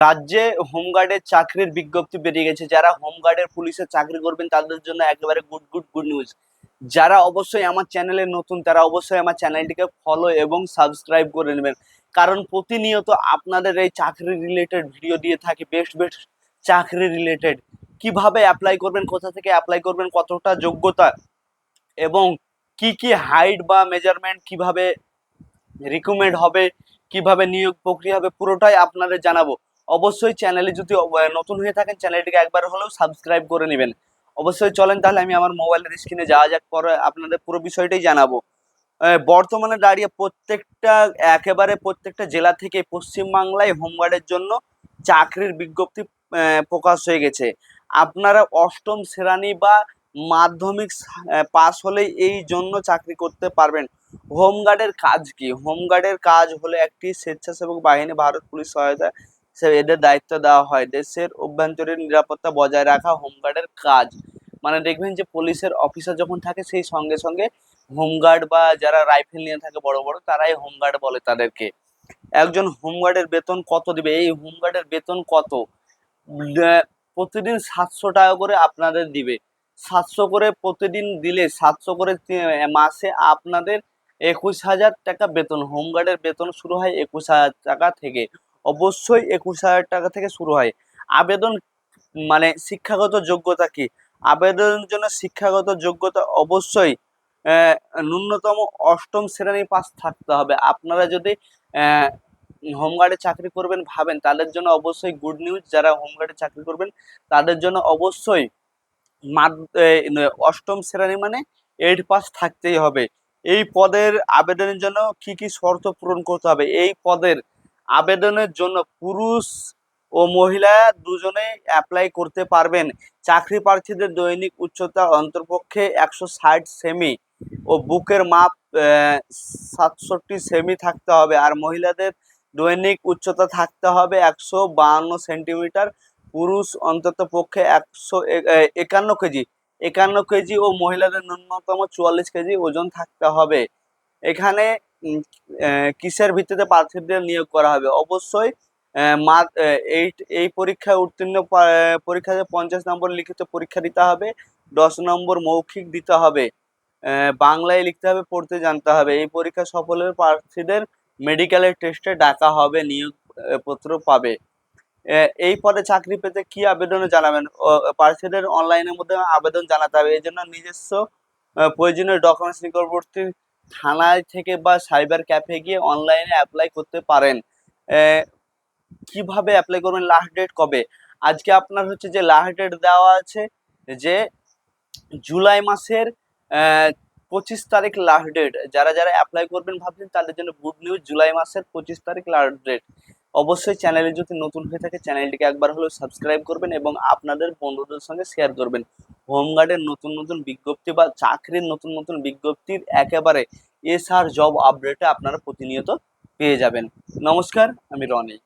রাজ্যে হোমগার্ডের চাকরির বিজ্ঞপ্তি বেরিয়ে গেছে। যারা হোমগার্ডের পুলিশের চাকরি করবেন তাদের জন্য একেবারে গুড নিউজ। যারা অবশ্যই আমার চ্যানেলে নতুন তারা অবশ্যই আমার চ্যানেলটিকে ফলো এবং সাবস্ক্রাইব করে নেবেন, কারণ প্রতিনিয়ত আপনাদের এই চাকরি রিলেটেড ভিডিও দিয়ে থাকি। বেস্ট বেস্ট চাকরি রিলেটেড কিভাবে অ্যাপ্লাই করবেন, কোথা থেকে অ্যাপ্লাই করবেন, কতটা যোগ্যতা এবং কি কি হাইট বা মেজারমেন্ট কিভাবে রিক্রুটমেন্ট হবে, কিভাবে নিয়োগ প্রক্রিয়া হবে, পুরোটাই আপনাদের জানাবো। অবশ্যই চ্যানেলে যদি নতুন হয়ে থাকেন চ্যানেলটিকে একবার হলেও সাবস্ক্রাইব করে নেবেন। অবশ্যই চলেন তাহলে আমি আমার মোবাইলের স্ক্রিনে যাওয়া যাক, পরে আপনাদের পুরো বিষয়টাই জানাবো। বর্তমানে দাঁড়িয়ে একেবারে প্রত্যেকটা জেলা থেকে পশ্চিমবাংলায় হোমগার্ডের জন্য চাকরির বিজ্ঞপ্তি প্রকাশ হয়ে গেছে। আপনারা অষ্টম শ্রেণী বা মাধ্যমিক পাস হলেই এই জন্য চাকরি করতে পারবেন। হোমগার্ডের কাজ কি? হোমগার্ডের কাজ হলো একটি স্বেচ্ছাসেবক বাহিনী। ভারত পুলিশ সহায়তা এদের দায়িত্ব দেওয়া হয়। দেশের অভ্যন্তরীণ নিরাপত্তা বজায় রাখা হোমগার্ডের কাজ। মানে দেখবেন যে পুলিশের অফিসার যখন থাকে সেই সঙ্গে সঙ্গে হোমগার্ড বা যারা রাইফেল নিয়ে থাকে বড় বড় তারাই হোমগার্ড বলে তাদেরকে। একজন হোমগার্ডের বেতন কত দিবে? এই হোমগার্ডের বেতন কত? প্রতিদিন 700 টাকা করে আপনাদের দিবে। 700 করে প্রতিদিন দিলে 700 করে মাসে আপনাদের 21,000 টাকা বেতন। হোমগার্ডের বেতন শুরু হয় 21,000 টাকা থেকে। অবশ্যই 21,000 টাকা থেকে শুরু হয়। আবেদন মানে শিক্ষাগত যোগ্যতা কি? আবেদনের জন্য শিক্ষাগত যোগ্যতা অবশ্যই ন্যূনতম অষ্টম শ্রেণী পাস থাকতে হবে। আপনারা যদি হোমগার্ডে চাকরি করবেন ভাবেন তাদের জন্য অবশ্যই গুড নিউজ। যারা হোমগার্ডে চাকরি করবেন তাদের জন্য অবশ্যই অষ্টম শ্রেণী মানে 8 পাস থাকতেই হবে। এই পদের আবেদনের জন্য কি কি শর্ত পূরণ করতে হবে? এই পদের আবেদনের জন্য পুরুষ ও মহিলা দুজনেই অ্যাপ্লাই করতে পারবেন। চাকরি প্রার্থীদের দৈনিক উচ্চতা অন্তরপক্ষে 160 সেমি ও বুকের মাপ 67 সেমি থাকতে হবে। আর মহিলাদের দৈনিক উচ্চতা থাকতে হবে 152 সেন্টিমিটার। পুরুষ অন্তত পক্ষে 151 কেজি 51 কেজি ও মহিলাদের ন্যূনতম 44 কেজি ওজন থাকতে হবে। এখানে কিসের ভিত্তিতে প্রার্থীদের নিয়োগ করা হবে? অবশ্যই এই পরীক্ষায় উত্তীর্ণ পরীক্ষাতে 50 নম্বর লিখিত পরীক্ষা দিতে হবে, 10 নম্বর মৌখিক দিতে হবে, বাংলায় লিখতে হবে, পড়তে জানতে হবে। এই পরীক্ষা সফল হলে প্রার্থীদের মেডিকেলের টেস্টে ডাকা হবে, নিয়োগ পত্র পাবে। এই পদে চাকরি পেতে কি আবেদন জানাবেন? প্রার্থীদের অনলাইনের মধ্যে আবেদন জানাতে হবে। এই জন্য নিজস্ব প্রয়োজনীয় ডকুমেন্টস নিকটবর্তী থানায় থেকে বা সাইবার ক্যাফে গিয়ে অনলাইনে অ্যাপ্লাই করতে পারেন। কিভাবে অ্যাপ্লাই করবেন? লাস্ট ডেট কবে? আজকে আপনার হচ্ছে যে লাস্ট ডেট দেওয়া আছে যে জুলাই মাসের 25 তারিখ লাস্ট ডেট। যারা যারা অ্যাপ্লাই করবেন ভাবছেন তাদের জন্য গুড নিউজ, জুলাই মাসের 25 তারিখ লাস্ট ডেট। অবশ্যই চ্যানেলে যদি নতুন হয়ে থাকে চ্যানেলটিকে একবার হলেও সাবস্ক্রাইব করবেন এবং আপনাদের বন্ধুদের সঙ্গে শেয়ার করবেন। হোমগার্ডের নতুন নতুন বিজ্ঞপ্তি বা চাকরির নতুন নতুন বিজ্ঞপ্তির একেবারে এসআর জব আপডেটে আপনারা প্রতিনিয়ত পেয়ে যাবেন। নমস্কার, আমি রনি।